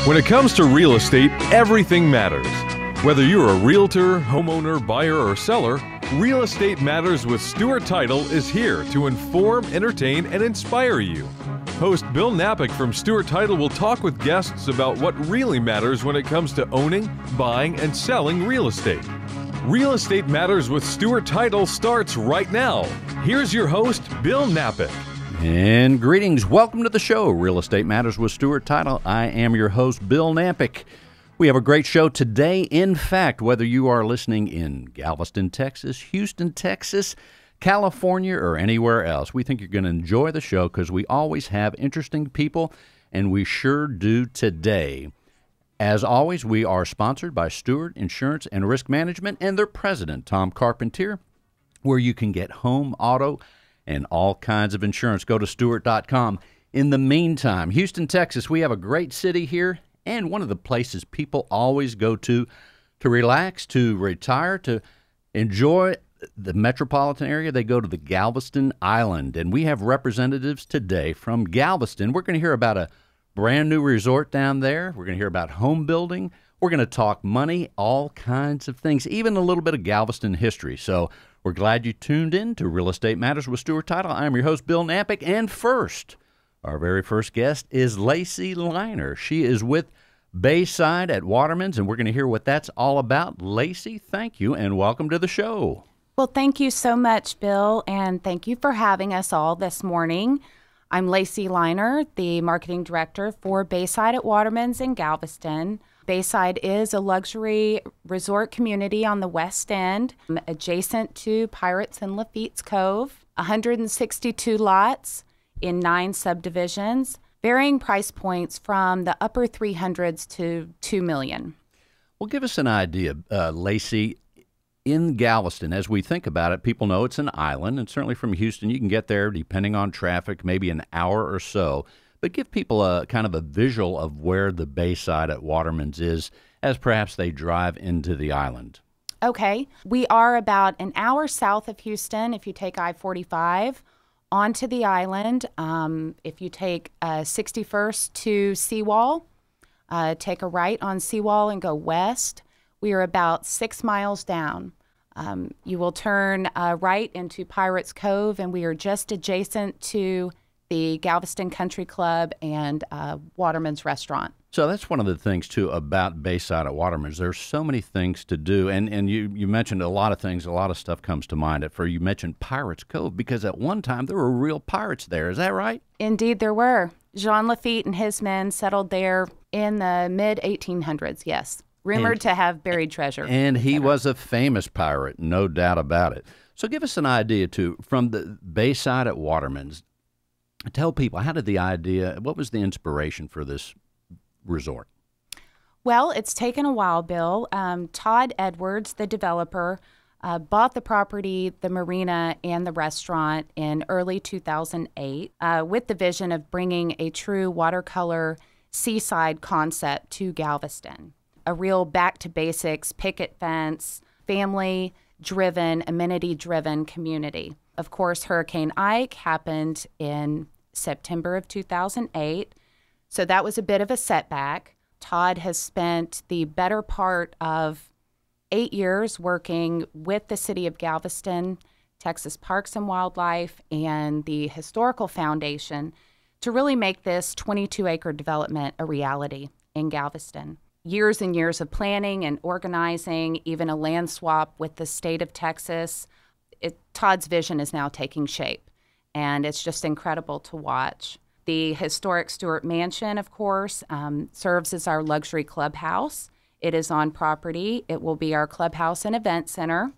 When it comes to real estate, everything matters. Whether you're a realtor, homeowner, buyer, or seller, Real Estate Matters with Stewart Title is here to inform, entertain, and inspire you. Host Bill Napick from Stewart Title will talk with guests about what really matters when it comes to owning, buying, and selling real estate. Real Estate Matters with Stewart Title starts right now. Here's your host, Bill Napick. And greetings. Welcome to the show, Real Estate Matters with Stewart Title. I am your host, Bill Napick. We have a great show today. In fact, whether you are listening in Galveston, Texas, Houston, Texas, California, or anywhere else, we think you're going to enjoy the show because we always have interesting people, and we sure do today. As always, we are sponsored by Stewart Insurance and Risk Management and their president, Tom Carpentier, where you can get home, auto, and all kinds of insurance. Go to Stewart.com. In the meantime, Houston, Texas, we have a great city here and one of the places people always go to relax, to retire, to enjoy the metropolitan area. They go to the Galveston Island, and we have representatives today from Galveston. We're going to hear about a brand new resort down there. We're going to hear about home building. We're going to talk money, all kinds of things, even a little bit of Galveston history. So we're glad you tuned in to Real Estate Matters with Stewart Title. I'm your host, Bill Napick, and our very first guest is Lacey Liner. She is with Bayside at Waterman's, and we're going to hear what that's all about. Lacey, thank you, and welcome to the show. Well, thank you so much, Bill, and thank you for having us all this morning. I'm Lacey Liner, the marketing director for Bayside at Waterman's in Galveston. Bayside is a luxury resort community on the West End, adjacent to Pirates and Lafitte's Cove, 162 lots in 9 subdivisions, varying price points from the upper 300s to $2 million. Well, give us an idea, Lacey. In Galveston, as we think about it, people know it's an island, and certainly from Houston, you can get there, depending on traffic, maybe an hour or so. But give people a kind of a visual of where the Bayside at Waterman's is as perhaps they drive into the island. Okay. We are about an hour south of Houston if you take I-45 onto the island. If you take 61st to Seawall, take a right on Seawall and go west, we are about 6 miles down. You will turn right into Pirates Cove, and we are just adjacent to the Galveston Country Club and Waterman's Restaurant. So that's one of the things, too, about Bayside at Waterman's. There's so many things to do, and you mentioned a lot of things. A lot of stuff comes to mind. You mentioned Pirates Cove, because at one time there were real pirates there. Is that right? Indeed, there were. Jean Lafitte and his men settled there in the mid-1800s, yes. Rumored to have buried treasure. And he was a famous pirate, no doubt about it. So give us an idea, too, from the Bayside at Waterman's. Tell people, what was the inspiration for this resort? Well, it's taken a while, Bill. Todd Edwards, the developer, bought the property, the marina, and the restaurant in early 2008 with the vision of bringing a true watercolor seaside concept to Galveston. A real back-to-basics, picket fence, family-driven, amenity-driven community. Of course, Hurricane Ike happened in September of 2008, so that was a bit of a setback. Todd has spent the better part of 8 years working with the city of Galveston, Texas Parks and Wildlife, and the Historical Foundation to really make this 22-acre development a reality in Galveston. Years and years of planning and organizing, even a land swap with the state of Texas. Todd's vision is now taking shape, and it's just incredible to watch. The historic Stewart Mansion, of course, serves as our luxury clubhouse. It is on property. It will be our clubhouse and event center,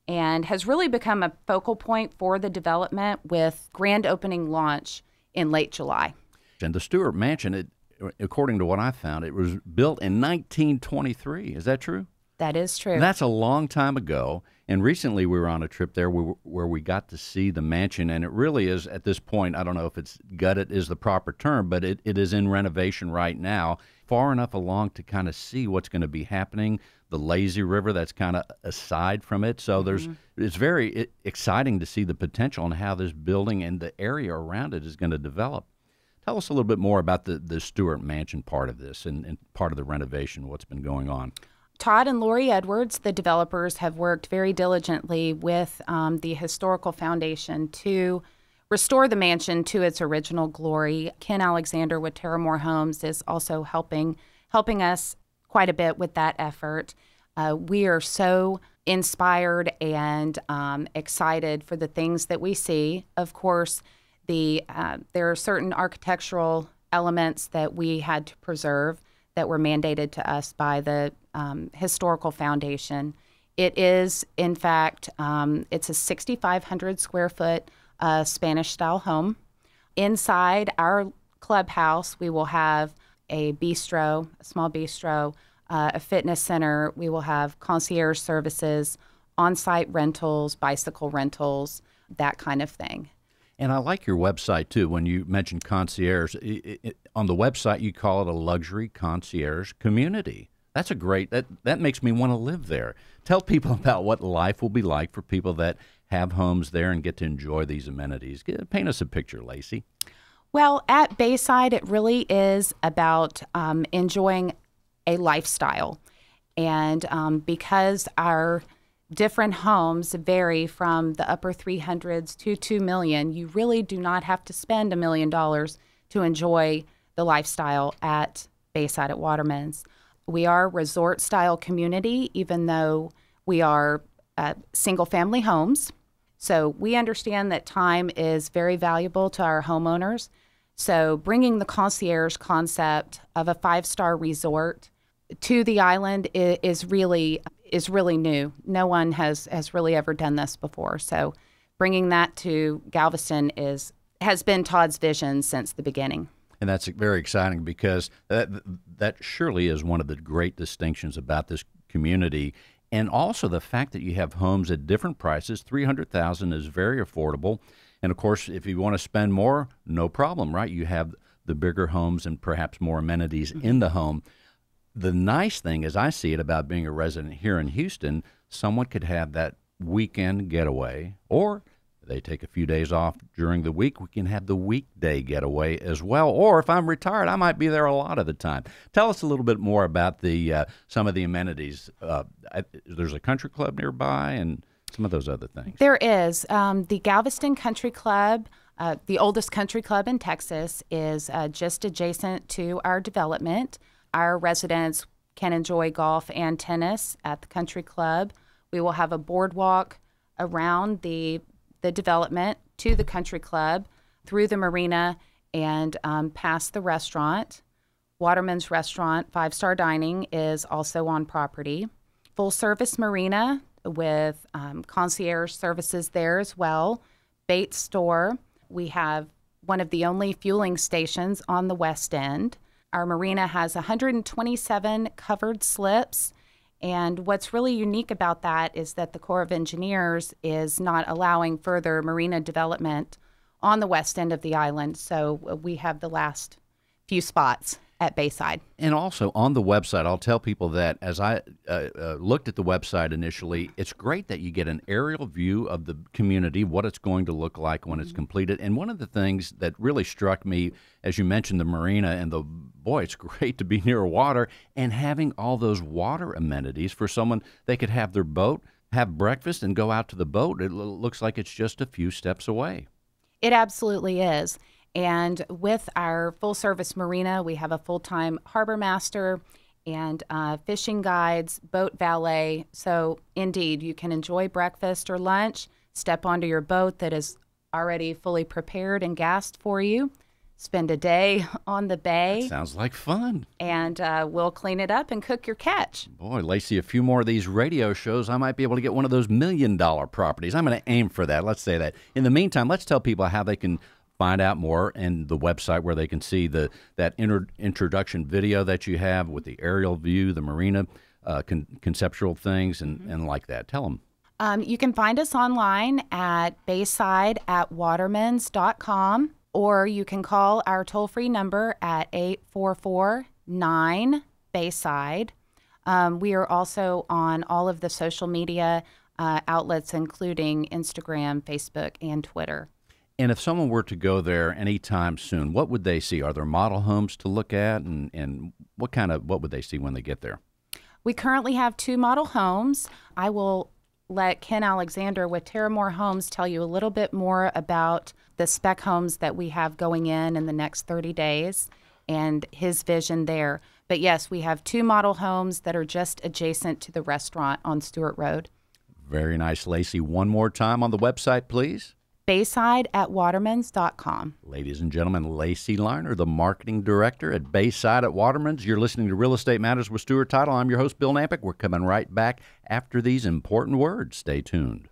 and has really become a focal point for the development with grand opening launch in late July. And the Stewart Mansion, according to what I found, it was built in 1923. Is that true? That is true. That's a long time ago. And recently we were on a trip there where we got to see the mansion, and it really is, at this point, I don't know if it's gutted is the proper term, but it is in renovation right now, far enough along to kind of see what's going to be happening. The lazy river that's kind of aside from it. So it's very exciting to see the potential and how this building and the area around it is going to develop. Tell us a little bit more about the Stewart Mansion part of this and part of the renovation, what's been going on. Todd and Lori Edwards, the developers, have worked very diligently with the Historical Foundation to restore the mansion to its original glory. Ken Alexander with Terramore Homes is also helping us quite a bit with that effort. We are so inspired and excited for the things that we see. Of course, there are certain architectural elements that we had to preserve that were mandated to us by the Historical Foundation. It is, in fact, it's a 6,500 square foot Spanish-style home. Inside our clubhouse, we will have a bistro, a small bistro, a fitness center. We will have concierge services, on-site rentals, bicycle rentals, that kind of thing. And I like your website, too. When you mentioned concierge, on the website you call it a luxury concierge community. That's a great, that makes me want to live there. Tell people about what life will be like for people that have homes there and get to enjoy these amenities. Paint us a picture, Lacey. Well, at Bayside, it really is about enjoying a lifestyle. And because our different homes vary from the upper 300s to $2 million, you really do not have to spend $1 million to enjoy the lifestyle at Bayside at Waterman's. We are a resort-style community, even though we are single-family homes. So we understand that time is very valuable to our homeowners. So bringing the concierge concept of a 5-star resort to the island is really new. No one has really ever done this before. So bringing that to Galveston has been Todd's vision since the beginning. And that's very exciting because that surely is one of the great distinctions about this community. And also the fact that you have homes at different prices. $300,000 is very affordable. And of course, if you want to spend more, no problem, right? You have the bigger homes and perhaps more amenities in the home. The nice thing, as I see it, about being a resident here in Houston, someone could have that weekend getaway, or they take a few days off during the week. We can have the weekday getaway as well. Or if I'm retired, I might be there a lot of the time. Tell us a little bit more about some of the amenities. There's a country club nearby and some of those other things. There is. The Galveston Country Club, the oldest country club in Texas, is just adjacent to our development. Our residents can enjoy golf and tennis at the country club. We will have a boardwalk around the development to the country club, through the marina, and past the restaurant. Waterman's Restaurant, 5-star dining, is also on property. Full-service marina with concierge services there as well. Bait store. We have one of the only fueling stations on the west end. Our marina has 127 covered slips. And what's really unique about that is that the Corps of Engineers is not allowing further marina development on the west end of the island. So we have the last few spots at Bayside. And also on the website, I'll tell people that as I looked at the website initially, it's great that you get an aerial view of the community, what it's going to look like when it's completed. And one of the things that really struck me, as you mentioned the marina, and boy, it's great to be near water and having all those water amenities for someone. They could have their boat, have breakfast, and go out to the boat. It looks like it's just a few steps away. It absolutely is. And with our full-service marina, we have a full-time harbor master and fishing guides, boat valet. So, indeed, you can enjoy breakfast or lunch, step onto your boat that is already fully prepared and gassed for you, spend a day on the bay. That sounds like fun. And we'll clean it up and cook your catch. Boy, Lacey, a few more of these radio shows, I might be able to get one of those $1 million properties. I'm going to aim for that. Let's say that. In the meantime, let's tell people how they can find out more and the website where they can see that introduction video that you have with the aerial view, the marina, conceptual things, and like that. Tell them. You can find us online at bayside@watermans.com, or you can call our toll-free number at 844-9-BAYSIDE. We are also on all of the social media outlets, including Instagram, Facebook, and Twitter. And if someone were to go there anytime soon, what would they see? Are there model homes to look at, and what would they see when they get there? We currently have 2 model homes. I will let Ken Alexander with Terramore Homes tell you a little bit more about the spec homes that we have going in the next 30 days and his vision there. But yes, we have 2 model homes that are just adjacent to the restaurant on Stewart Road. Very nice, Lacey. One more time on the website, please. Bayside at Watermans.com. Ladies and gentlemen, Lacey Lerner, the marketing director at Bayside at Waterman's. You're listening to Real Estate Matters with Stewart Title. I'm your host, Bill Nampick. We're coming right back after these important words. Stay tuned.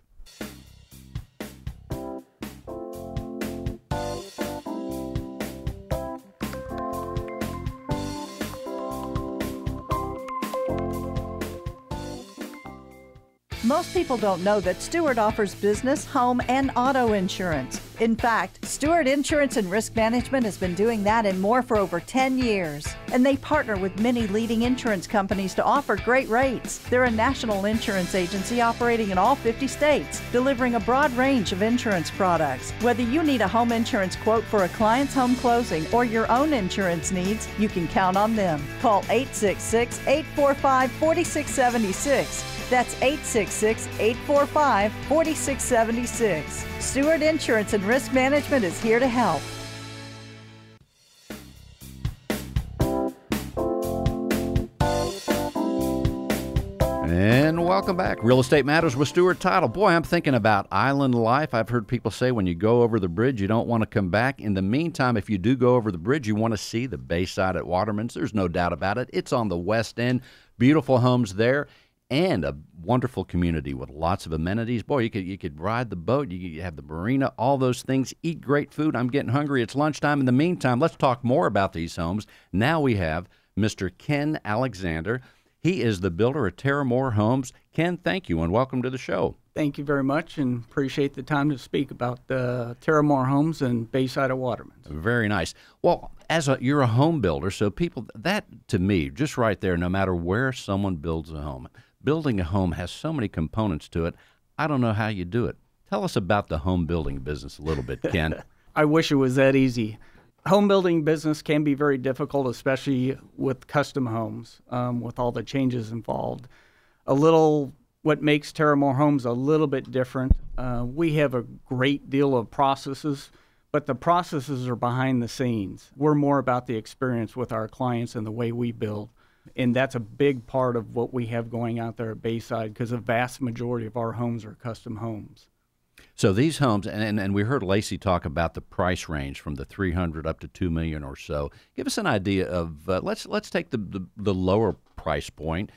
Most people don't know that Stewart offers business, home, and auto insurance. In fact, Stewart Insurance and Risk Management has been doing that and more for over 10 years. And they partner with many leading insurance companies to offer great rates. They're a national insurance agency operating in all 50 states, delivering a broad range of insurance products. Whether you need a home insurance quote for a client's home closing or your own insurance needs, you can count on them. Call 866-845-4676. That's 866-845-4676. Stewart Insurance and Risk Management is here to help. And welcome back. Real Estate Matters with Stewart Title. Boy, I'm thinking about island life. I've heard people say when you go over the bridge, you don't want to come back. In the meantime, if you do go over the bridge, you want to see the Bayside at Waterman's. There's no doubt about it. It's on the west end. Beautiful homes there. And a wonderful community with lots of amenities. Boy, you could ride the boat, you could have the marina, all those things, eat great food. I'm getting hungry. It's lunchtime. In the meantime, let's talk more about these homes. Now we have Mr. Ken Alexander. He is the builder at Terramore Homes. Ken, thank you, and welcome to the show. Thank you very much, and appreciate the time to speak about Terramore Homes and Bayside at Waterman. Very nice. Well, you're a home builder, so people, that to me, just right there, no matter where someone builds a home, building a home has so many components to it. I don't know how you do it. Tell us about the home building business a little bit, Ken. I wish it was that easy. Home building business can be very difficult, especially with custom homes, with all the changes involved. What makes Terramore Homes a little bit different, we have a great deal of processes, but the processes are behind the scenes. We're more about the experience with our clients and the way we build. And that's a big part of what we have going out there at Bayside, because a vast majority of our homes are custom homes. So these homes, and we heard Lacey talk about the price range from the $300,000 up to $2 million or so. Give us an idea of let's take the lower price point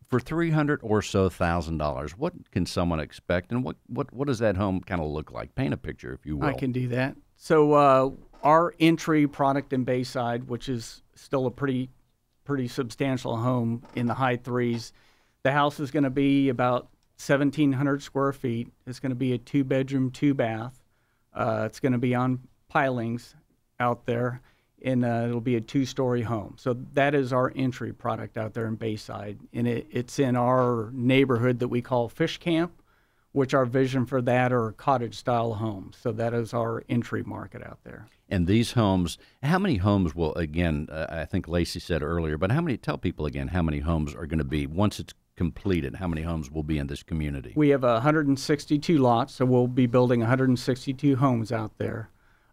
for $300,000 or so. What can someone expect, and what does that home kind of look like? Paint a picture, if you will. I can do that. So our entry product in Bayside, which is still a pretty substantial home in the high threes. The house is going to be about 1,700 square feet. It's going to be a 2-bedroom, 2-bath. It's going to be on pilings out there, and it'll be a 2-story home. So that is our entry product out there in Bayside, and it's in our neighborhood that we call Fish Camp, which our vision for that are cottage-style homes. So that is our entry market out there. And these homes, how many homes will, again, I think Lacey said earlier, but tell people again how many homes are going to be, once it's completed, how many homes will be in this community? We have 162 lots, so we'll be building 162 homes out there.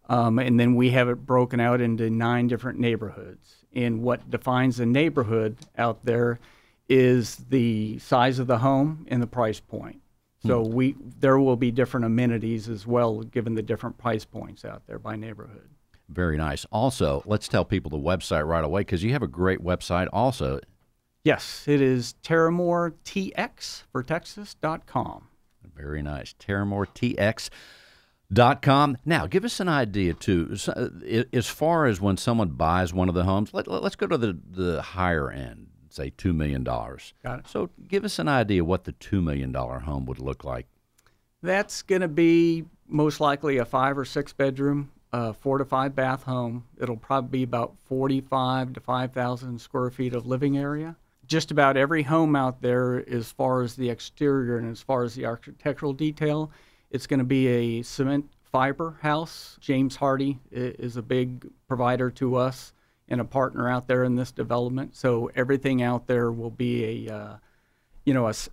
And then we have it broken out into 9 different neighborhoods. And what defines the neighborhood out there is the size of the home and the price point. So there will be different amenities as well, given the different price points out there by neighborhood. Very nice. Also, let's tell people the website right away, because you have a great website also. Yes, it is TerramoreTX for Texas.com. Very nice. TerramoreTX.com. Now, give us an idea, too, as far as when someone buys one of the homes. Let's go to the higher end. Say $2 million. Got it. So give us an idea what the $2 million home would look like. That's going to be most likely a 5 or 6 bedroom, 4 to 5 bath home. It'll probably be about 45 to 5,000 square feet of living area. Just about every home out there, as far as the exterior and as far as the architectural detail, it's going to be a cement fiber house. James Hardy is a big provider to us and a partner out there in this development. So everything out there will be a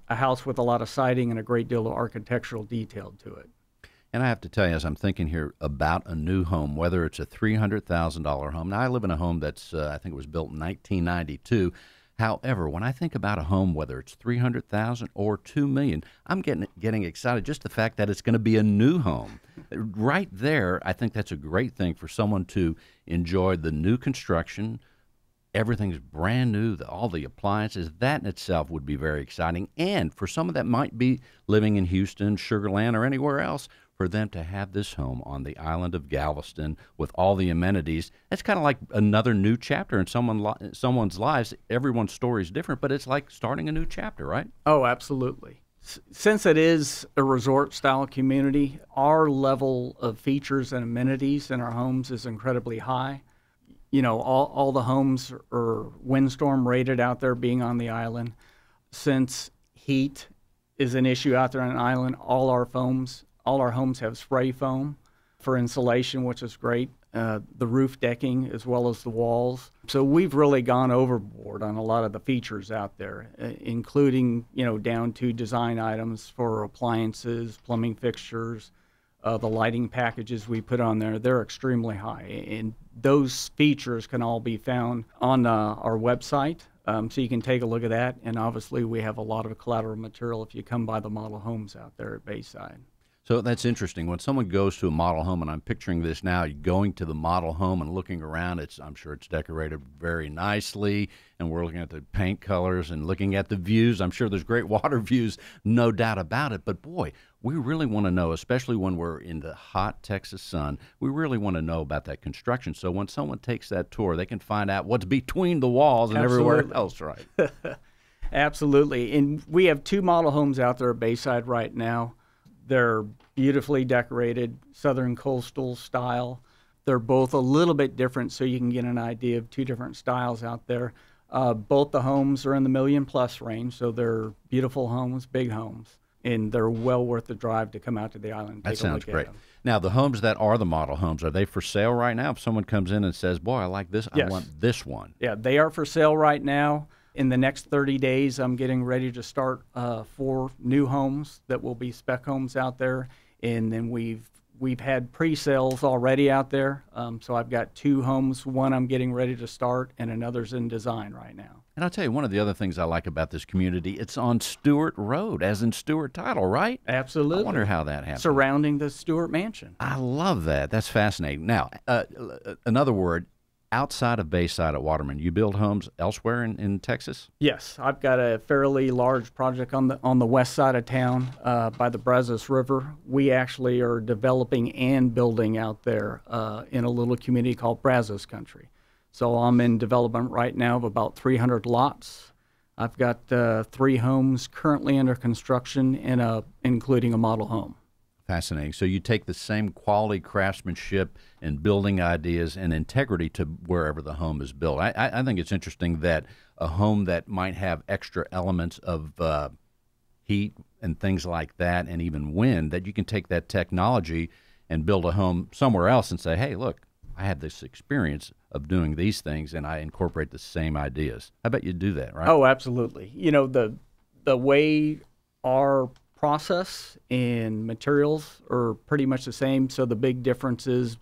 house with a lot of siding and a great deal of architectural detail to it. And I have to tell you, as I'm thinking here about a new home, whether it's a $300,000 home. Now, I live in a home that's, I think it was built in 1992. However, when I think about a home, whether it's $300,000 or $2 million, I'm getting excited just the fact that it's going to be a new home. Right there, I think that's a great thing for someone to enjoy the new construction. Everything's brand new, all the appliances. That in itself would be very exciting. And for someone that might be living in Houston, Sugar Land, or anywhere else, for them to have this home on the island of Galveston with all the amenities, it's kind of like another new chapter in someone's lives. Everyone's story is different, but it's like starting a new chapter, right? Oh, absolutely. Since it is a resort-style community, our level of features and amenities in our homes is incredibly high. You know, all the homes are windstorm rated out there being on the island. Since heat is an issue out there on an island, all our homes have spray foam for insulation, which is great. The roof decking as well as the walls. So we've really gone overboard on a lot of the features out there, including, down to design items for appliances, plumbing fixtures, the lighting packages we put on there. They're extremely high. And those features can all be found on our website. So you can take a look at that. And obviously we have a lot of collateral material if you come by the model homes out there at Bayside. So that's interesting. When someone goes to a model home, and I'm picturing this now, going to the model home and looking around, I'm sure it's decorated very nicely, and we're looking at the paint colors and looking at the views. I'm sure there's great water views, no doubt about it. But boy, we really want to know, especially when we're in the hot Texas sun, we really want to know about that construction. So when someone takes that tour, they can find out what's between the walls and everywhere else, right? Absolutely. And we have 2 model homes out there at Bayside right now. They're beautifully decorated, Southern coastal style. They're both a little bit different, so you can get an idea of 2 different styles out there. Both the homes are in the $1 million+ range, so they're beautiful homes, big homes, and they're well worth the drive to come out to the island and take a look at them. That sounds great. Now, the homes that are the model homes, are they for sale right now? If someone comes in and says, boy, I like this, yes. I want this one. Yeah, they are for sale right now. In the next 30 days, I'm getting ready to start 4 new homes that will be spec homes out there. And then we've had pre-sales already out there. So I've got 2 homes. One I'm getting ready to start, and another's in design right now. And I'll tell you, one of the other things I like about this community, it's on Stewart Road, as in Stewart Title, right? Absolutely. I wonder how that happened. Surrounding the Stewart Mansion. I love that. That's fascinating. Now, another word, outside of Bayside at Waterman, you build homes elsewhere in Texas? Yes, I've got a fairly large project on the west side of town by the Brazos River. We actually are developing and building out there in a little community called Brazos Country. So I'm in development right now of about 300 lots. I've got 3 homes currently under construction, and including a model home. Fascinating. So you take the same quality craftsmanship and building ideas and integrity to wherever the home is built. I think it's interesting that a home that might have extra elements of heat and things like that, and even wind, that you can take that technology and build a home somewhere else and say, hey, look, I had this experience of doing these things, and I incorporate the same ideas. I bet you do that, right? Oh, absolutely. The way our process and materials are pretty much the same. So the big difference is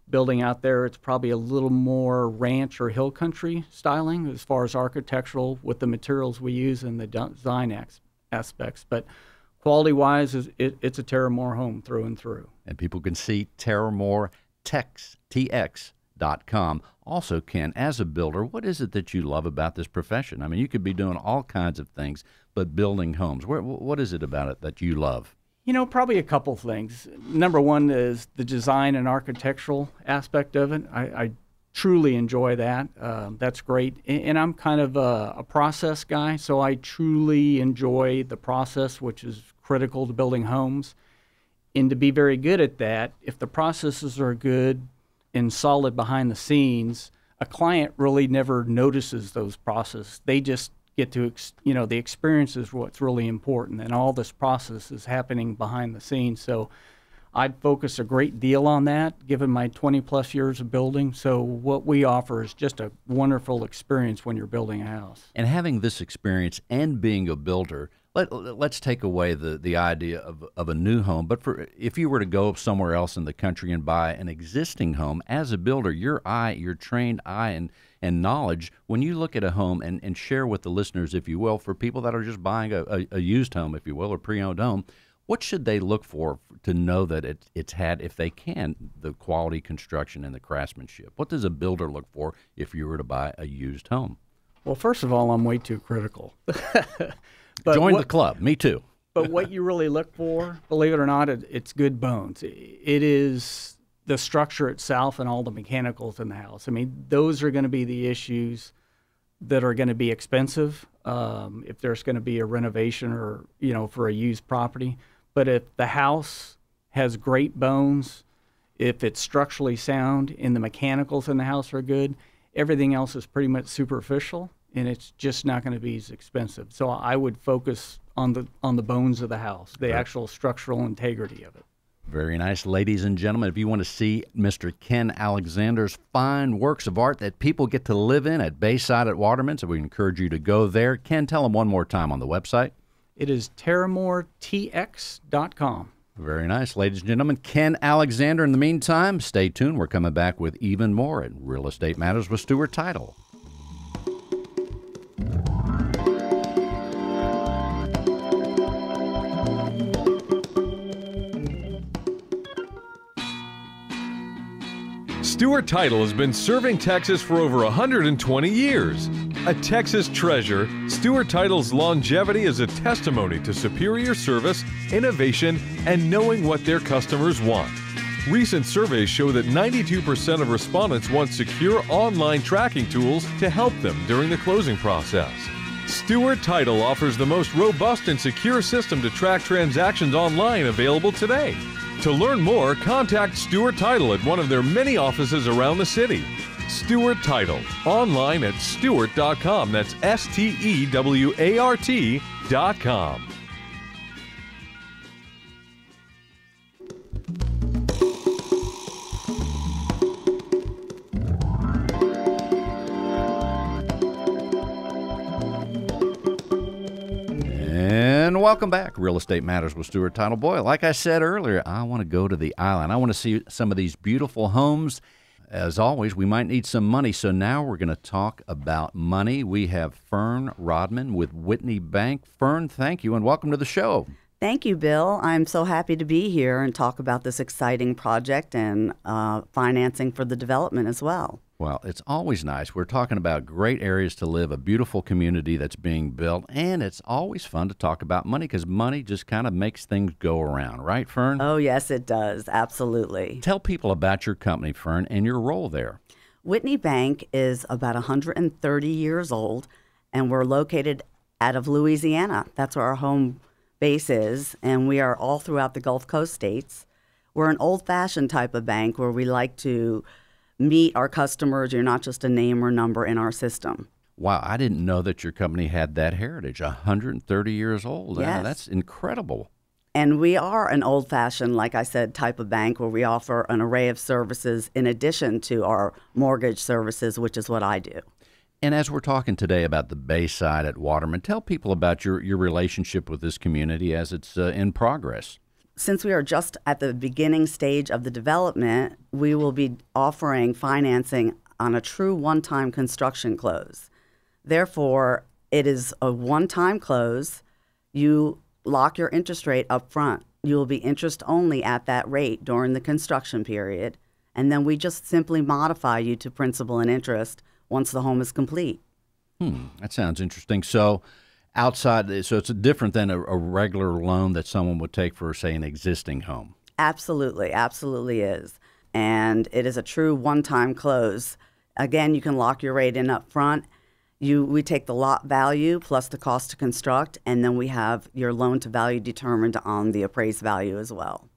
building out there, it's probably a little more ranch or hill country styling as far as architectural with the materials we use and the design aspects. But quality-wise, it's a Terramore home through and through. And people can see TerramoreTX.com. Also, Ken, as a builder, what is it that you love about this profession? I mean, you could be doing all kinds of things, but building homes, what is it about it that you love? Probably a couple things. Number one is the design and architectural aspect of it. I truly enjoy that. That's great. And I'm kind of a process guy, so I truly enjoy the process, which is critical to building homes. And to be very good at that, if the processes are good and solid behind the scenes, a client really never notices those processes. They just get to, the experience is what's really important, and all this process is happening behind the scenes. So I focus a great deal on that, given my 20-plus years of building. So what we offer is just a wonderful experience when you're building a house. And having this experience and being a builder, let's take away the idea of a new home. But if you were to go somewhere else in the country and buy an existing home, as a builder, your trained eye and knowledge, when you look at a home and share with the listeners, if you will, for people that are just buying a used home, if you will, or pre-owned home, what should they look for to know that it's had, if they can, the quality construction and the craftsmanship? What does a builder look for if you were to buy a used home? Well, first of all, I'm way too critical. Join the club. Me too. But what you really look for, believe it or not, it's good bones. It is the structure itself and all the mechanicals in the house. I mean, those are going to be the issues that are going to be expensive if there's going to be a renovation or, for a used property. But if the house has great bones, if it's structurally sound and the mechanicals in the house are good, everything else is pretty much superficial, and it's just not going to be as expensive. So I would focus on the bones of the house, the actual structural integrity of it. Very nice. Ladies and gentlemen, if you want to see Mr. Ken Alexander's fine works of art that people get to live in at Bayside at Waterman, so we encourage you to go there. Ken, tell them one more time on the website. It is terramoretx.com. Very nice. Ladies and gentlemen, Ken Alexander. In the meantime, stay tuned. We're coming back with even more at Real Estate Matters with Stewart Title. Stewart Title has been serving Texas for over 120 years. A Texas treasure, Stewart Title's longevity is a testimony to superior service, innovation, and knowing what their customers want. Recent surveys show that 92% of respondents want secure online tracking tools to help them during the closing process. Stewart Title offers the most robust and secure system to track transactions online available today. To learn more, contact Stewart Title at one of their many offices around the city. Stewart Title, online at stewart.com. That's STEWART.com. And welcome back. Real Estate Matters with Stewart Title. Boy, like I said earlier, I want to go to the island. I want to see some of these beautiful homes. As always, we might need some money, so now we're going to talk about money. We have Fern Rodman with Whitney Bank. Fern, thank you, and welcome to the show. Thank you, Bill. I'm so happy to be here and talk about this exciting project and financing for the development as well. Well, it's always nice. We're talking about great areas to live, a beautiful community that's being built, and it's always fun to talk about money because money just kind of makes things go around, right, Fern? Oh, yes, it does. Absolutely. Tell people about your company, Fern, and your role there. Whitney Bank is about 130 years old, and we're located out of Louisiana. That's where our home base is, and we are all throughout the Gulf Coast states. We're an old-fashioned type of bank where we like to meet our customers. You're not just a name or number in our system. Wow, I didn't know that your company had that heritage, 130 years old. Yes. That's incredible. And we are an old-fashioned, like I said, type of bank where we offer an array of services in addition to our mortgage services, which is what I do. And as we're talking today about the Bayside at Waterman, tell people about your relationship with this community as it's in progress. Since we are just at the beginning stage of the development, we will be offering financing on a true one-time construction close. Therefore, it is a one-time close. You lock your interest rate up front. You will be interest only at that rate during the construction period, and then we just simply modify you to principal and interest once the home is complete. That sounds interesting. So it's different than a regular loan that someone would take for, say, an existing home. Absolutely is. And it is a true one-time close. Again, you can lock your rate in up front. We take the lot value plus the cost to construct, and then we have your loan to value determined on the appraised value as well.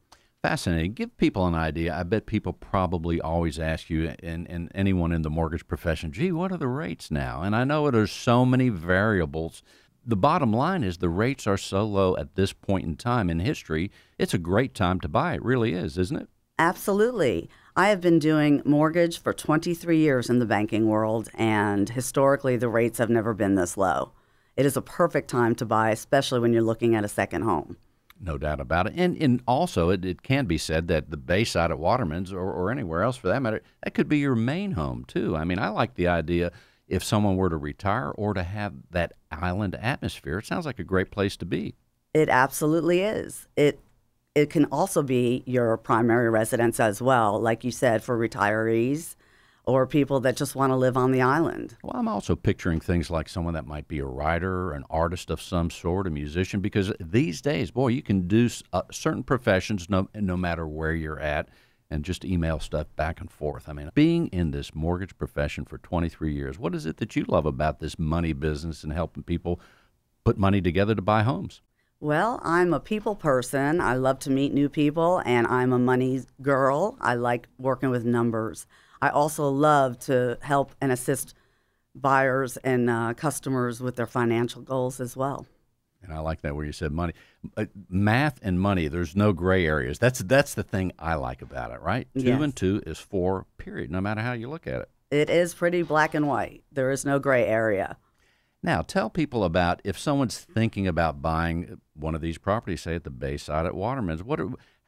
Fascinating. Give people an idea. I bet people probably always ask you, and anyone in the mortgage profession, gee, what are the rates now? And I know there's so many variables. the bottom line is the rates are so low at this point in time in history. It's a great time to buy. It really is, isn't it? Absolutely. I have been doing mortgage for 23 years in the banking world, and historically the rates have never been this low. It is a perfect time to buy, especially when you're looking at a second home. No doubt about it. And also, it can be said that the Bayside at Waterman's or anywhere else for that matter, that could be your main home, too. I mean, I like the idea if someone were to retire or to have that island atmosphere. It sounds like a great place to be. It absolutely is. It can also be your primary residence as well, like you said, for retirees or people that just want to live on the island. Well, I'm also picturing things like someone that might be a writer, an artist of some sort, a musician, because these days, boy, you can do certain professions no matter where you're at and just email stuff back and forth. I mean, being in this mortgage profession for 23 years, what is it that you love about this money business and helping people put money together to buy homes? Well, I'm a people person. I love to meet new people, and I'm a money girl. I like working with numbers. I also love to help and assist buyers and customers with their financial goals as well. And I like that where you said money. Math and money, there's no gray areas. That's the thing I like about it, right? Yes. 2 and 2 is 4, period, no matter how you look at it. It is pretty black and white. There is no gray area. Now, tell people about if someone's thinking about buying one of these properties, say at the Bayside at Waterman's,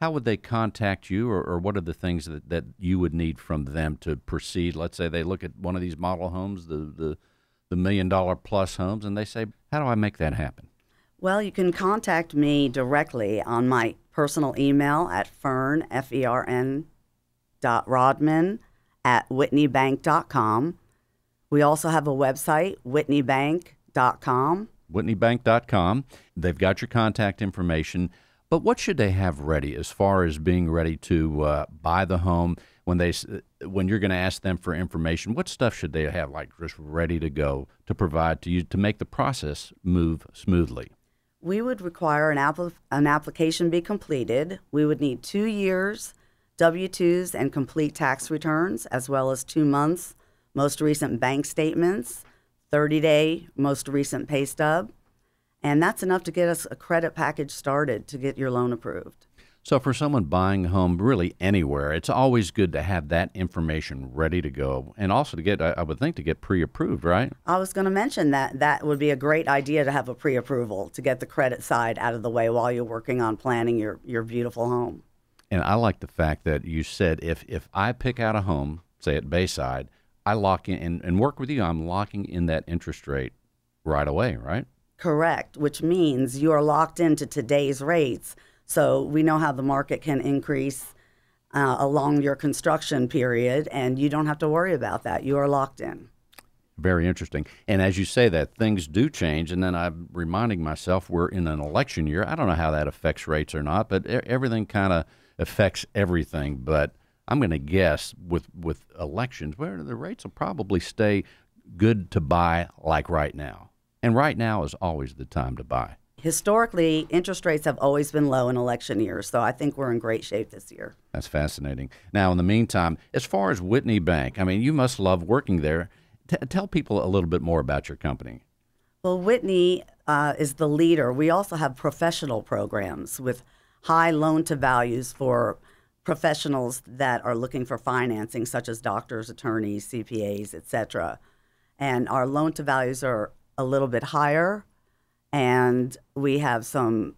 how would they contact you, or what are the things that you would need from them to proceed? Let's say they look at one of these model homes, the $1 million plus homes, and they say, how do I make that happen? Well, you can contact me directly on my personal email at fern.rodman@whitneybank.com. We also have a website, whitneybank.com. whitneybank.com. They've got your contact information. But what should they have ready as far as being ready to buy the home when you're going to ask them for information? What stuff should they have like just ready to go to provide to you to make the process move smoothly? We would require an application be completed. We would need 2 years, W-2s, and complete tax returns, as well as 2 months, most recent bank statements, 30-day most recent pay stub. And that's enough to get us a credit package started to get your loan approved. So for someone buying a home really anywhere, it's always good to have that information ready to go, and also to get, I would think, to get pre-approved, right? I was going to mention that would be a great idea to have a pre-approval to get the credit side out of the way while you're working on planning your beautiful home. And I like the fact that you said if I pick out a home, say at Bayside, I lock in and work with you, I'm locking in that interest rate right away, right? Correct, which means you are locked into today's rates. So we know how the market can increase along your construction period, and you don't have to worry about that. You are locked in. Very interesting. And as you say that, things do change, and then I'm reminding myself we're in an election year. I don't know how that affects rates or not, but everything kind of affects everything. But I'm going to guess with elections, where the rates will probably stay good to buy like right now. And right now is always the time to buy. Historically, interest rates have always been low in election years, so I think we're in great shape this year. That's fascinating. Now, in the meantime, as far as Whitney Bank, I mean, you must love working there. Tell people a little bit more about your company. Well, Whitney is the leader. We also have professional programs with high loan-to-values for professionals that are looking for financing, such as doctors, attorneys, CPAs, etc. And our loan-to-values are a little bit higher, and we have some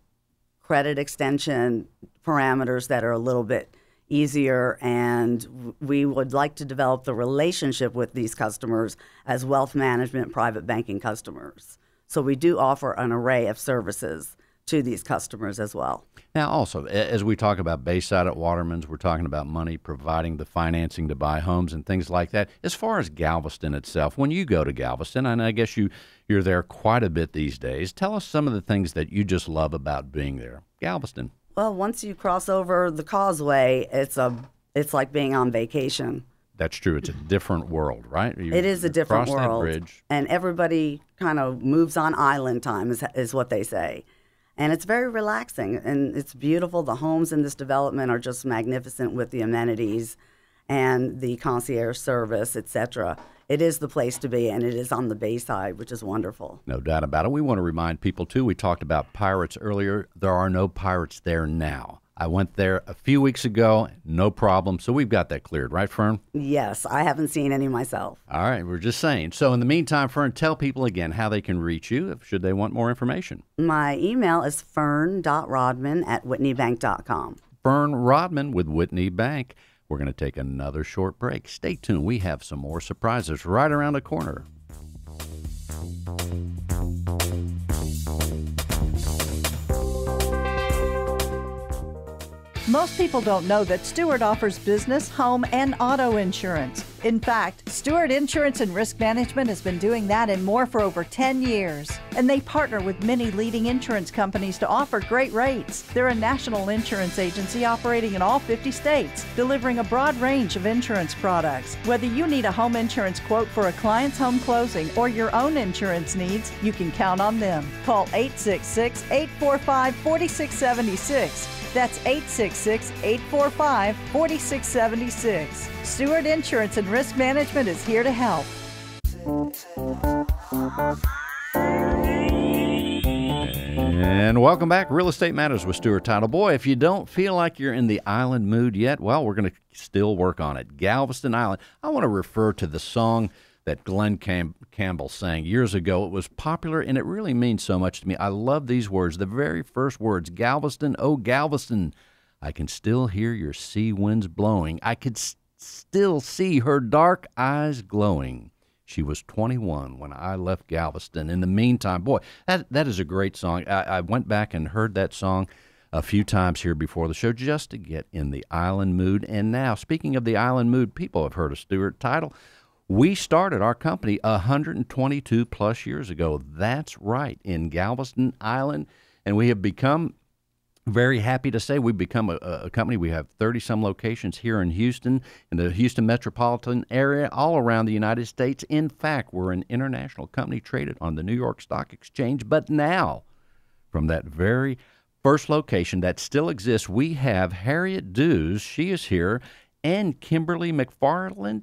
credit extension parameters that are a little bit easier, and we would like to develop the relationship with these customers as wealth management private banking customers. So we do offer an array of services to these customers as well. Now, also, as we talk about Bayside at Waterman's, we're talking about money, providing the financing to buy homes and things like that. As far as Galveston itself, when you go to Galveston, and I guess you're there quite a bit these days, tell us some of the things that you just love about being there. Galveston. Well, once you cross over the causeway, it's like being on vacation. That's true. It's a different world, right? It is a different world. Cross that bridge. And everybody kind of moves on island time, is what they say. And it's very relaxing, and it's beautiful. The homes in this development are just magnificent with the amenities and the concierge service, etc. it is the place to be, and it is on the Bayside, which is wonderful. No doubt about it. We want to remind people, too, we talked about pirates earlier. There are no pirates there now. I went there a few weeks ago, no problem. So we've got that cleared, right, Fern? Yes, I haven't seen any myself. All right, we're just saying. So in the meantime, Fern, tell people again how they can reach you should they want more information. My email is fern.rodman@whitneybank.com. Fern Rodman with Whitney Bank. We're going to take another short break. Stay tuned. We have some more surprises right around the corner. Most people don't know that Stewart offers business, home, and auto insurance. In fact, Stewart Insurance and Risk Management has been doing that and more for over 10 years. And they partner with many leading insurance companies to offer great rates. They're a national insurance agency operating in all 50 states, delivering a broad range of insurance products. Whether you need a home insurance quote for a client's home closing or your own insurance needs, you can count on them. Call 866-845-4676. That's 866-845-4676. Stewart Insurance and Risk Management is here to help. And welcome back. Real Estate Matters with Stewart Title. Boy, if you don't feel like you're in the island mood yet, well, we're going to still work on it. Galveston Island. I want to refer to the song that Glenn Campbell sang years ago. It was popular, and it really means so much to me. I love these words. The very first words, Galveston, oh Galveston, I can still hear your sea winds blowing. I could still see her dark eyes glowing. She was 21 when I left Galveston. In the meantime, boy, that is a great song. I went back and heard that song a few times here before the show just to get in the island mood. And now, speaking of the island mood, people have heard of Stewart Title. We started our company 122 plus years ago. That's right, in Galveston Island. And we have become, very happy to say, we've become a company. We have 30-some locations here in Houston, in the Houston metropolitan area, all around the United States. In fact, we're an international company traded on the New York Stock Exchange. But now, from that very first location that still exists, we have Harriet Dews. She is here, and Kimberly McFarland.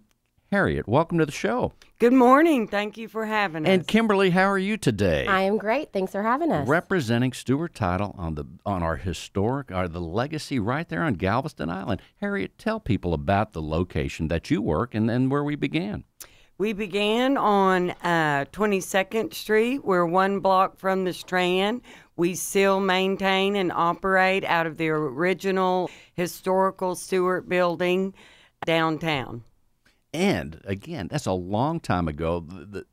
Harriet, welcome to the show. Good morning. Thank you for having us. And Kimberly, how are you today? I am great. Thanks for having us. Representing Stewart Title on our historic, the legacy right there on Galveston Island. Harriet, tell people about the location that you work and where we began. We began on 22nd Street. We're one block from the Strand. We still maintain and operate out of the original historical Stewart building downtown. And again, that's a long time ago.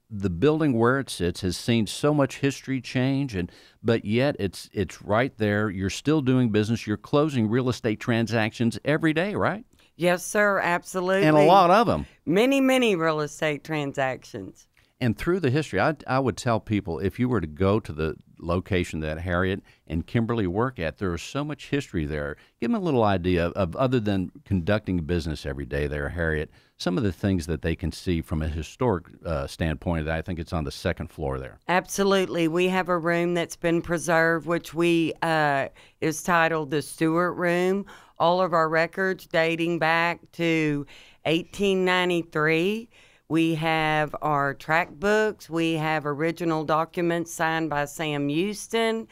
The building where it sits has seen so much history change, but yet it's right there. You're still doing business. You're closing real estate transactions every day, right? Yes, sir, absolutely. And a lot of them. Many, many real estate transactions. And through the history, I would tell people, if you were to go to the location that Harriet and Kimberly work at, there is so much history there. Give them a little idea of, other than conducting business every day there, Harriet, some of the things that they can see from a historic standpoint. I think it's on the second floor there. Absolutely. We have a room that's been preserved, which is titled the Stewart Room. All of our records dating back to 1893. We have our track books. We have original documents signed by Sam Houston.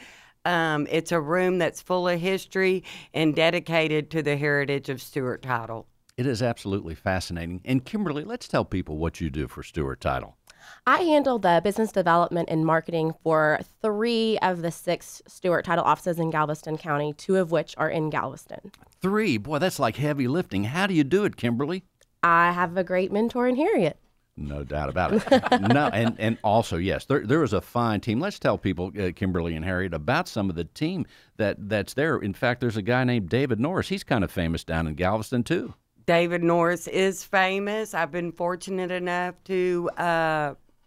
It's a room that's full of history and dedicated to the heritage of Stewart Title. It is absolutely fascinating. And Kimberly, let's tell people what you do for Stewart Title. I handle the business development and marketing for 3 of the 6 Stewart Title offices in Galveston County, 2 of which are in Galveston. 3? Boy, that's like heavy lifting. How do you do it, Kimberly? I have a great mentor in Harriet. No doubt about it. No, and also, yes, there is a fine team. Let's tell people, Kimberly and Harriet, about some of the team that's there. In fact, there's a guy named David Norris. He's kind of famous down in Galveston, too. David Norris is famous. I've been fortunate enough to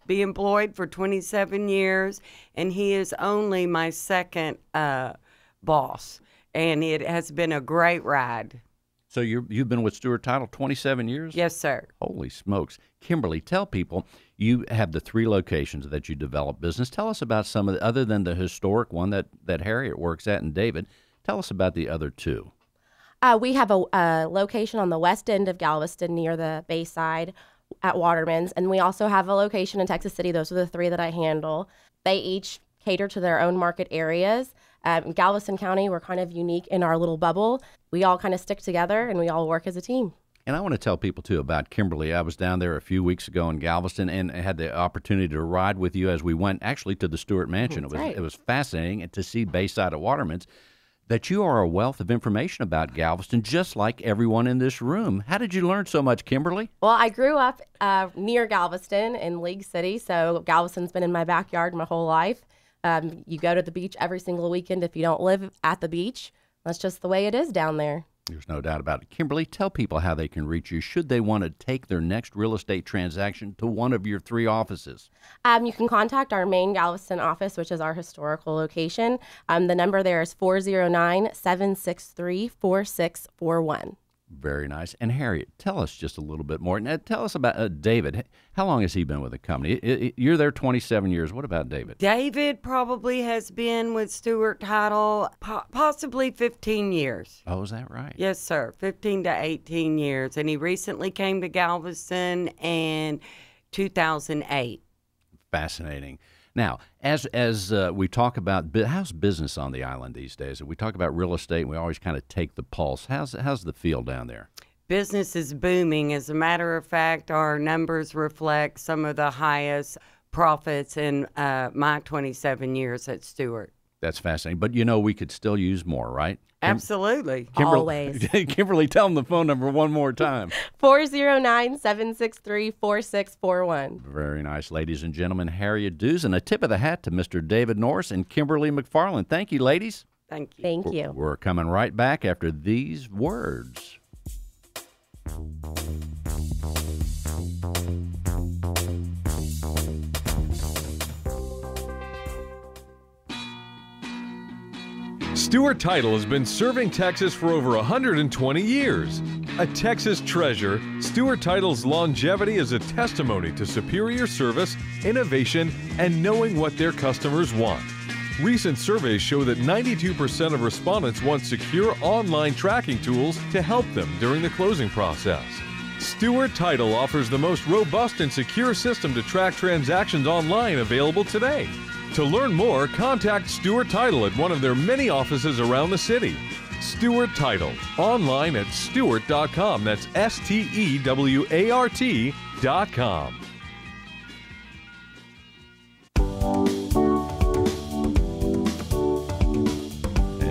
be employed for 27 years, and he is only my second boss, and it has been a great ride. So you've been with Stewart Title 27 years? Yes, sir. Holy smokes. Kimberly, tell people, you have the 3 locations that you develop business. Tell us about some of the, other than the historic one that Harriet works at and David, tell us about the other 2. We have a location on the west end of Galveston near the Bayside. at Waterman's. And we also have a location in Texas City. Those are the 3 that I handle. They each cater to their own market areas. Galveston County, we're kind of unique in our little bubble. We all kind of stick together and we all work as a team. And I want to tell people, too, about Kimberly. I was down there a few weeks ago in Galveston and had the opportunity to ride with you as we went actually to the Stewart Mansion. It was fascinating to see Bayside at Waterman's, that you are a wealth of information about Galveston, just like everyone in this room. How did you learn so much, Kimberly? Well, I grew up near Galveston in League City, so Galveston's been in my backyard my whole life. You go to the beach every single weekend if you don't live at the beach. That's just the way it is down there. There's no doubt about it. Kimberly, tell people how they can reach you should they want to take their next real estate transaction to one of your 3 offices. You can contact our main Galveston office, which is our historical location. The number there is 409-763-4641. Very nice. And Harriet, tell us just a little bit more. Now, tell us about David. How long has he been with the company? You're there 27 years. What about David? David probably has been with Stewart Title possibly 15 years. Oh, is that right? Yes, sir. 15 to 18 years. And he recently came to Galveston in 2008. Fascinating. Now, as we talk about how's business on the island these days, we talk about real estate, we always kind of take the pulse. How's the feel down there? Business is booming. As a matter of fact, our numbers reflect some of the highest profits in my 27 years at Stewart. That's fascinating. But, we could still use more, right? Absolutely. Always. Kimberly, tell them the phone number one more time. 409-763-4641. Very nice, ladies and gentlemen. Harriet Dews, and a tip of the hat to Mr. David Norris and Kimberly McFarland. Thank you, ladies. Thank you. Thank you. We're coming right back after these words. Stewart Title has been serving Texas for over 120 years. A Texas treasure, Stewart Title's longevity is a testimony to superior service, innovation, and knowing what their customers want. Recent surveys show that 92% of respondents want secure online tracking tools to help them during the closing process. Stewart Title offers the most robust and secure system to track transactions online available today. To learn more, contact Stewart Title at one of their many offices around the city. Stewart Title, online at stewart.com. That's STEWART.com.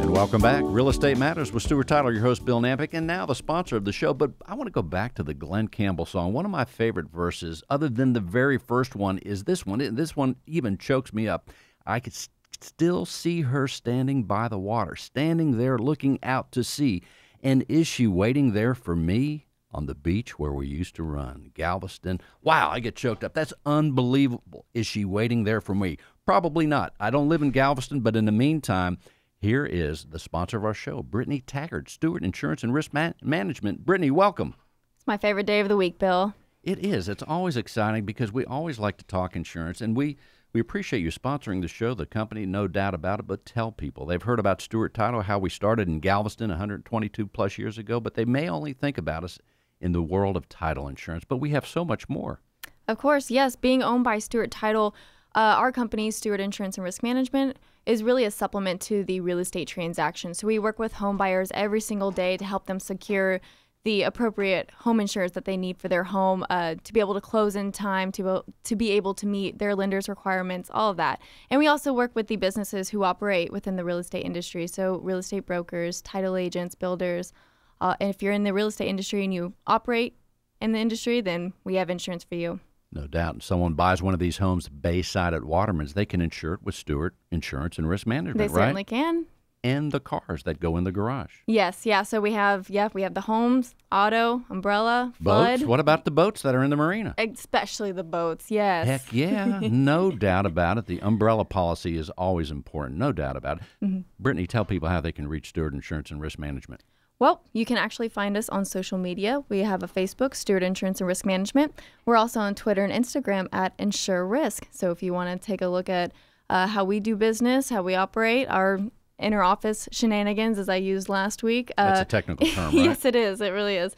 Welcome back. Real Estate Matters with Stewart Title, your host, Bill Nampick, and now the sponsor of the show. But I want to go back to the Glenn Campbell song. One of my favorite verses, other than the very first one, is this one. This one even chokes me up. I could still see her standing by the water, standing there looking out to sea. And is she waiting there for me on the beach where we used to run? Galveston. Wow, I get choked up. That's unbelievable. Is she waiting there for me? Probably not. I don't live in Galveston, but in the meantime, here is the sponsor of our show, Brittany Taggart, Stewart Insurance and Risk Management. Brittany, welcome. It's my favorite day of the week, Bill. It is. It's always exciting because we always like to talk insurance, and we appreciate you sponsoring the show, the company, no doubt about it, but tell people. They've heard about Stewart Title, how we started in Galveston 122 plus years ago, but they may only think about us in the world of title insurance, but we have so much more. Of course, yes. Being owned by Stewart Title, our company, Stewart Insurance and Risk Management, is really a supplement to the real estate transaction. So we work with home buyers every single day to help them secure the appropriate home insurance that they need for their home, to be able to close in time, to be able to meet their lender's requirements, all of that. And we also work with the businesses who operate within the real estate industry, so real estate brokers, title agents, builders. And if you're in the real estate industry and you operate in the industry, then we have insurance for you. No doubt. If someone buys one of these homes Bayside at Waterman's, they can insure it with Stewart Insurance and Risk Management, They right? certainly can. And the cars that go in the garage. Yes, yeah. So we have the homes, auto, umbrella, flood. Boats? What about the boats that are in the marina? Especially the boats, yes. Heck yeah, no doubt about it. The umbrella policy is always important, no doubt about it. Mm-hmm. Brittany, tell people how they can reach Stewart Insurance and Risk Management. Well, you can actually find us on social media. We have a Facebook, Stewart Insurance and Risk Management. We're also on Twitter and Instagram at Insure Risk. So if you want to take a look at how we do business, how we operate, our inner office shenanigans, as I used last week. That's a technical term, right? Yes, it is. It really is.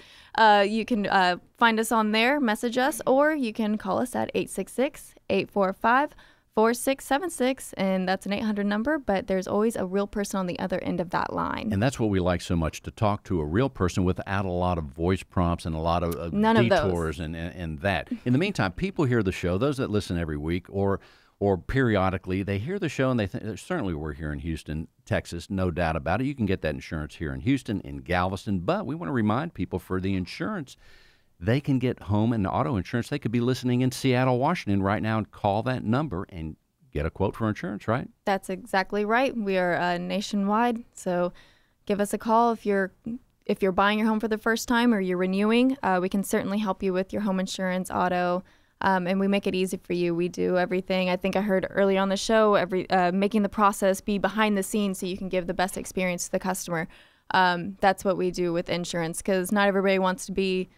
You can find us on there, message us, or you can call us at 866-845-4676, and that's an 800 number, but there's always a real person on the other end of that line. And that's what we like so much, to talk to a real person without a lot of voice prompts and a lot of None of those. detours and that. In the meantime, people hear the show, those that listen every week or periodically, they hear the show and they think, certainly we're here in Houston, Texas, no doubt about it. You can get that insurance here in Houston, in Galveston, but we want to remind people, for the insurance, they can get home and auto insurance. They could be listening in Seattle, Washington right now and call that number and get a quote for insurance, right? That's exactly right. We are nationwide, so give us a call if you're buying your home for the first time or you're renewing. We can certainly help you with your home insurance, auto, and we make it easy for you. We do everything. I think I heard earlier on the show, making the process be behind the scenes so you can give the best experience to the customer. That's what we do with insurance, because not everybody wants to be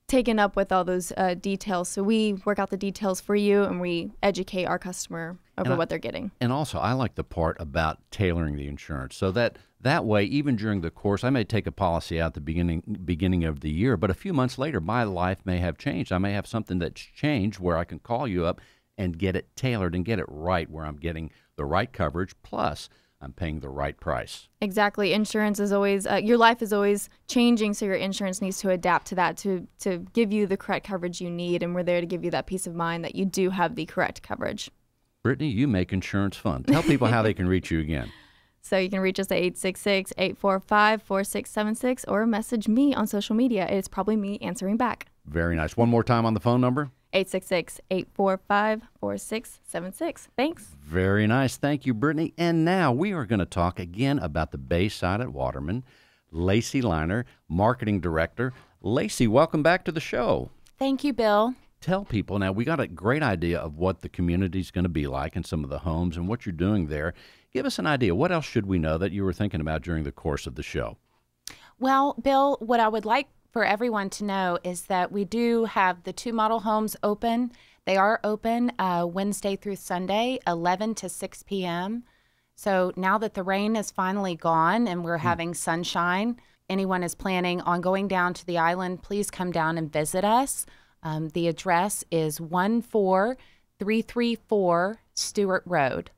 taken up with all those details. So we work out the details for you, and we educate our customer over what they're getting. And also, I like the part about tailoring the insurance, so that way, even during the course, I may take a policy out at the beginning of the year, but a few months later, my life may have changed. I may have something that's changed where I can call you up and get it tailored and get it right, where I'm getting the right coverage, plus I'm paying the right price. Exactly. Insurance is always, your life is always changing, so your insurance needs to adapt to that to give you the correct coverage you need, and we're there to give you that peace of mind that you do have the correct coverage. Brittany, you make insurance fun. Tell people how they can reach you again. So you can reach us at 866-845-4676 or message me on social media. It's probably me answering back. Very nice. One more time on the phone number. 866-845-4676. Thanks. Very nice. Thank you, Brittany. And now we are going to talk again about the Bayside at Waterman. Lacey Liner, Marketing Director. Lacey, welcome back to the show. Thank you, Bill. Tell people, now we got a great idea of what the community is going to be like and some of the homes and what you're doing there. Give us an idea. What else should we know that you were thinking about during the course of the show? Well, Bill, what I would like for everyone to know is that we do have the 2 model homes open. They are open Wednesday through Sunday, 11 to 6 p.m. So now that the rain is finally gone and we're having sunshine, anyone is planning on going down to the island, please come down and visit us. The address is 14334 Stewart Road.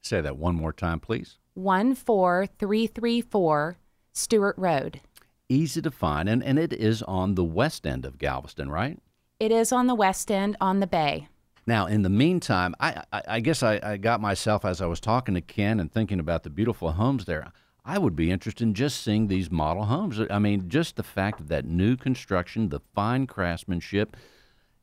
Say that one more time, please. 14334 Stewart Road. Easy to find, and it is on the west end of Galveston, right? It is on the west end, on the bay. Now, in the meantime, I guess I got myself, as I was talking to Ken and thinking about the beautiful homes there, I would be interested in just seeing these model homes. I mean, just the fact of that new construction, the fine craftsmanship,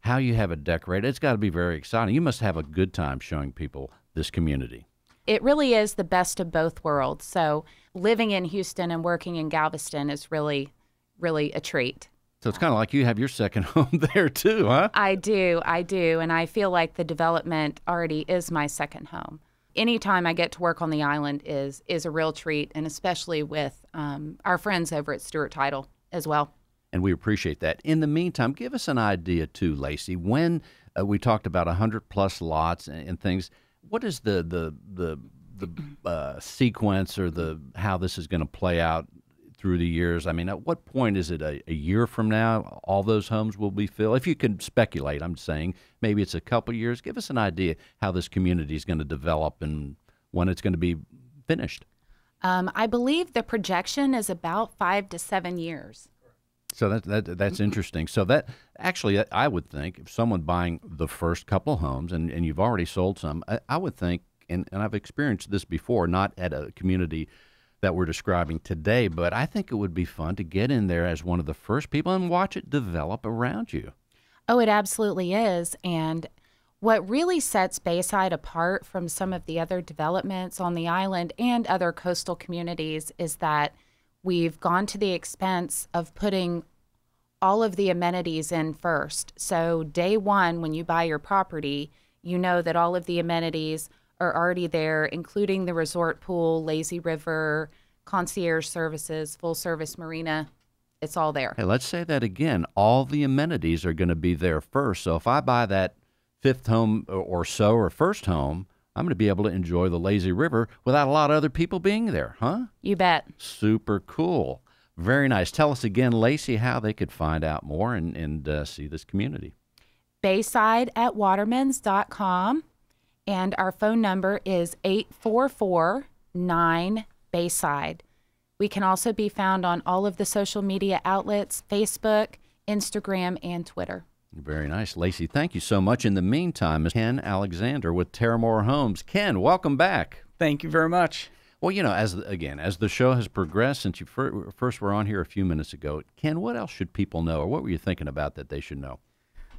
how you have it decorated, it's got to be very exciting. You must have a good time showing people this community. It really is the best of both worlds. So living in Houston and working in Galveston is really, really a treat. So it's kind of like you have your second home there too, huh? I do. And I feel like the development already is my second home. Anytime I get to work on the island is a real treat, and especially with our friends over at Stewart Title as well. And we appreciate that. In the meantime, give us an idea too, Lacey. When we talked about 100+ lots and things, what is the sequence or how this is going to play out through the years? I mean, at what point is it a year from now all those homes will be filled? If you can speculate, I'm saying maybe it's a couple years. Give us an idea how this community is going to develop and when it's going to be finished. I believe the projection is about 5 to 7 years. So that's interesting. So that actually, I would think if someone buying the first couple homes, and you've already sold some, I would think, and I've experienced this before, not at a community that we're describing today, but I think it would be fun to get in there as one of the first people and watch it develop around you. Oh, it absolutely is. And what really sets Bayside apart from some of the other developments on the island and other coastal communities is that we've gone to the expense of putting all of the amenities in first. So day one, when you buy your property, you know that all of the amenities are already there, including the resort pool, lazy river, concierge services, full service marina. It's all there. Hey, let's say that again. All the amenities are going to be there first. So if I buy that fifth home or so, or first home, I'm going to be able to enjoy the lazy river without a lot of other people being there, huh? You bet. Super cool. Very nice. Tell us again, Lacey, how they could find out more and see this community. Bayside at watermans.com. And our phone number is 844-9-BAYSIDE. We can also be found on all of the social media outlets, Facebook, Instagram, and Twitter. Very nice. Lacey, thank you so much. In the meantime, Ken Alexander with Terramore Homes. Ken, welcome back. Thank you very much. Well, you know, as the show has progressed since you first were on here a few minutes ago, Ken, what else should people know, or what were you thinking about that they should know?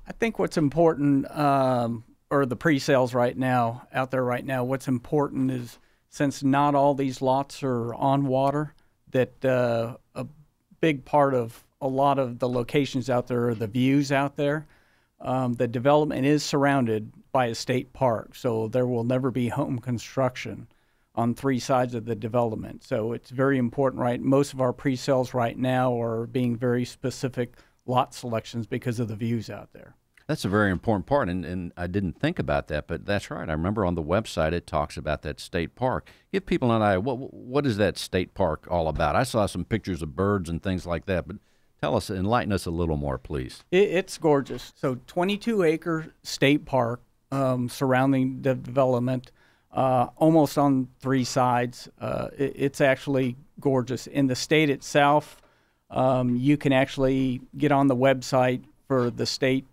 I think what's important, or the pre-sales out there right now, what's important is, since not all these lots are on water, that a big part of a lot of the locations out there are the views out there. The development is surrounded by a state park, so there will never be home construction on 3 sides of the development. So it's very important, right? Most of our pre-sales right now are being very specific lot selections because of the views out there. That's a very important part, and I didn't think about that, but that's right. I remember on the website it talks about that state park. Give people an idea, what is that state park all about? I saw some pictures of birds and things like that, but tell us, enlighten us a little more, please. It's gorgeous. So 22-acre state park surrounding the development, almost on 3 sides. It's actually gorgeous. In the state itself, you can actually get on the website for the state,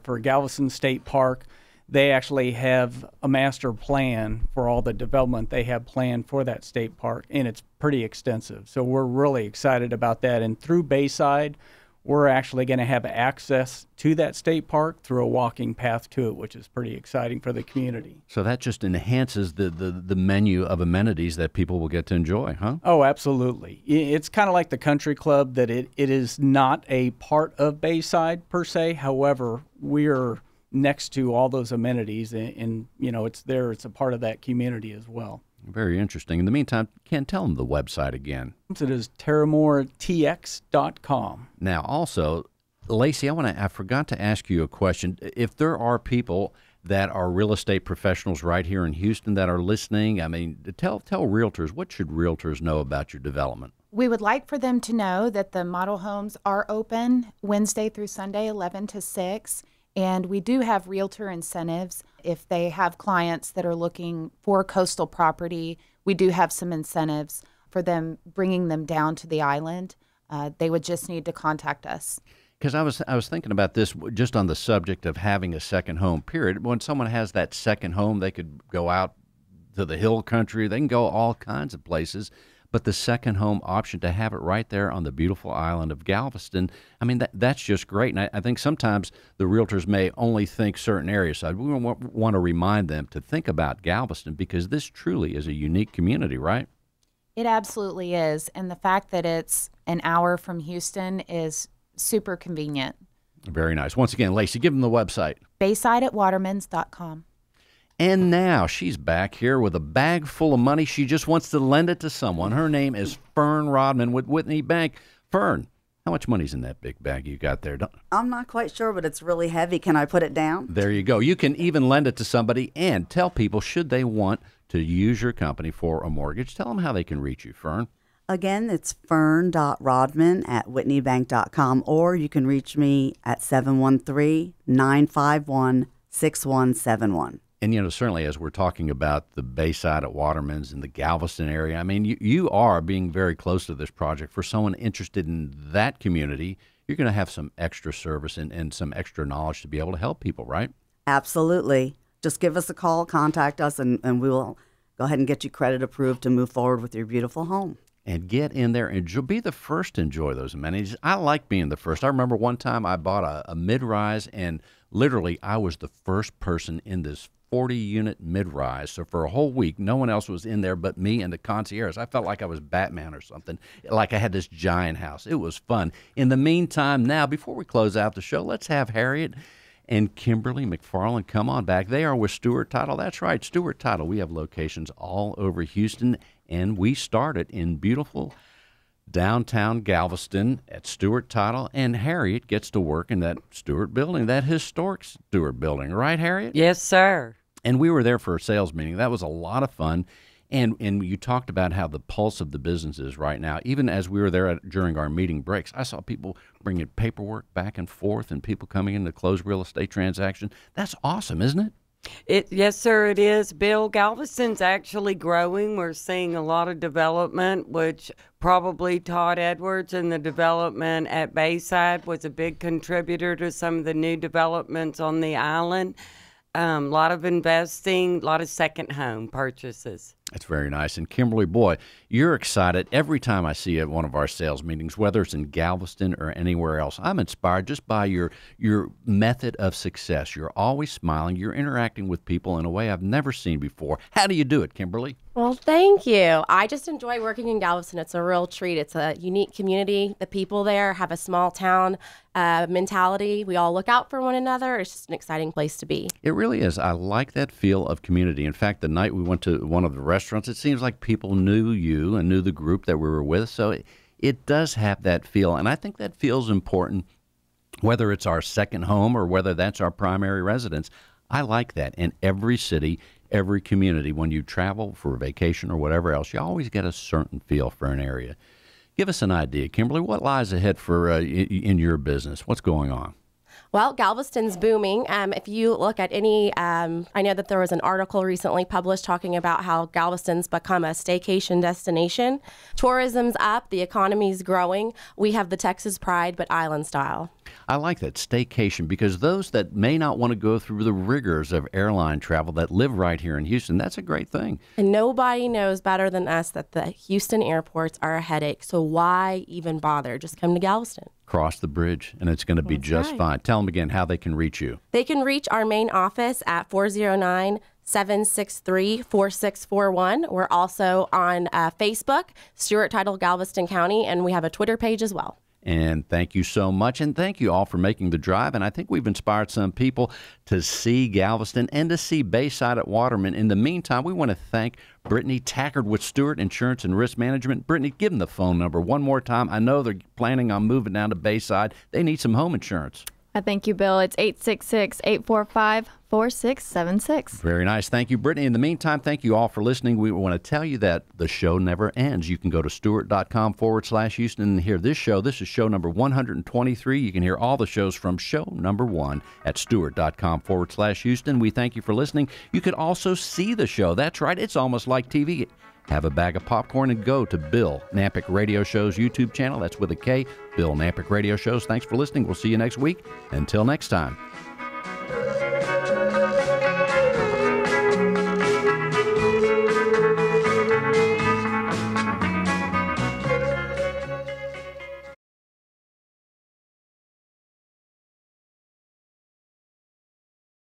for Galveston State Park. They actually have a master plan for all the development they have planned for that state park, and it's pretty extensive. So we're really excited about that. And through Bayside, we're actually going to have access to that state park through a walking path to it, which is pretty exciting for the community. So that just enhances the menu of amenities that people will get to enjoy, huh? Oh, absolutely. It's kind of like the country club, that it is not a part of Bayside per se. However, we're next to all those amenities, and you know, it's there. It's a part of that community as well. Very interesting. In the meantime, Ken, tell them the website again. It is terramoretx.com. Now, also, Lacey, I forgot to ask you a question. If there are people that are real estate professionals right here in Houston that are listening, I mean, tell realtors, what should realtors know about your development? We would like for them to know that the model homes are open Wednesday through Sunday, 11 to 6. And we do have realtor incentives. If they have clients that are looking for coastal property, we do have some incentives for them, bringing them down to the island. They would just need to contact us. Because I was thinking about this just on the subject of having a second home, period. When someone has that second home, they could go out to the hill country. They can go all kinds of places. But the second home option, to have it right there on the beautiful island of Galveston, I mean, that's just great. And I think sometimes the realtors may only think certain areas. So we want to remind them to think about Galveston, because this truly is a unique community, right? It absolutely is. And the fact that it's an hour from Houston is super convenient. Very nice. Once again, Lacey, give them the website. Bayside at watermans.com. And now she's back here with a bag full of money. She just wants to lend it to someone. Her name is Fern Rodman with Whitney Bank. Fern, how much money's in that big bag you got there? I'm not quite sure, but it's really heavy. Can I put it down? There you go. You can even lend it to somebody, and tell people, should they want to use your company for a mortgage, tell them how they can reach you, Fern. Again, it's fern.rodman@whitneybank.com, or you can reach me at 713-951-6171. And, you know, certainly as we're talking about the Bayside at Waterman's and the Galveston area, I mean, you are being very close to this project. For someone interested in that community, you're going to have some extra service and some extra knowledge to be able to help people, right? Absolutely. Just give us a call, contact us, and we will go ahead and get you credit approved to move forward with your beautiful home. And get in there and be the first to enjoy those amenities. I like being the first. I remember one time I bought a mid-rise, and literally I was the first person in this 40-unit mid-rise. So for a whole week, no one else was in there but me and the concierge. I felt like I was Batman or something, like I had this giant house. It was fun. In the meantime, now, before we close out the show, let's have Harriet and Kimberly McFarland come on back. They are with Stewart Title. That's right, Stewart Title. We have locations all over Houston, and we started in beautiful downtown Galveston at Stewart Title, and Harriet gets to work in that Stewart building, that historic Stewart building. Right, Harriet? Yes, sir. And we were there for a sales meeting. That was a lot of fun. And you talked about how the pulse of the business is right now. Even as we were there during our meeting breaks, I saw people bringing paperwork back and forth and people coming in to close real estate transactions. That's awesome, isn't it? Yes, sir, it is. Bill, Galveston's actually growing. We're seeing a lot of development, which probably Todd Edwards and the development at Bayside was a big contributor to some of the new developments on the island. A lot of investing, a lot of second home purchases. That's very nice. And Kimberly, boy, you're excited every time I see you at one of our sales meetings, whether it's in Galveston or anywhere else. I'm inspired just by your method of success. You're always smiling. You're interacting with people in a way I've never seen before. How do you do it, Kimberly? Well, thank you. I just enjoy working in Galveston. It's a real treat. It's a unique community. The people there have a small town mentality. We all look out for one another. It's just an exciting place to be. It really is. I like that feel of community. In fact, the night we went to one of the restaurants, it seems like people knew you and knew the group that we were with. So it does have that feel. And I think that feels important, whether it's our second home or whether that's our primary residence. I like that. In every city, every community, when you travel for a vacation or whatever else, you always get a certain feel for an area. Give us an idea, Kimberly. What lies ahead for in your business? What's going on? Well, Galveston's booming. If you look at any, I know that there was an article recently published talking about how Galveston's become a staycation destination. Tourism's up, the economy's growing. We have the Texas pride, but island style. I like that, staycation, because those that may not want to go through the rigors of airline travel that live right here in Houston, that's a great thing. And nobody knows better than us that the Houston airports are a headache. So why even bother? Just come to Galveston. Cross the bridge, and it's going to be just fine. Tell them again how they can reach you. They can reach our main office at 409-763-4641. We're also on Facebook, Stewart Title Galveston County, and we have a Twitter page as well. And thank you so much. And thank you all for making the drive. And I think we've inspired some people to see Galveston and to see Bayside at Waterman. In the meantime, we want to thank Brittany Tackard with Stewart Insurance and Risk Management. Brittany, give them the phone number one more time. I know they're planning on moving down to Bayside. They need some home insurance. Thank you, Bill. It's 866-845-4676. Very nice. Thank you, Brittany. In the meantime, thank you all for listening. We want to tell you that the show never ends. You can go to stewart.com/Houston and hear this show. This is show number 123. You can hear all the shows from show number 1 at stewart.com/Houston. We thank you for listening. You can also see the show. That's right. It's almost like TV. Have a bag of popcorn and go to Bill Nampick Radio Show's YouTube channel. That's with a K, Bill Nampick Radio Shows. Thanks for listening. We'll see you next week. Until next time.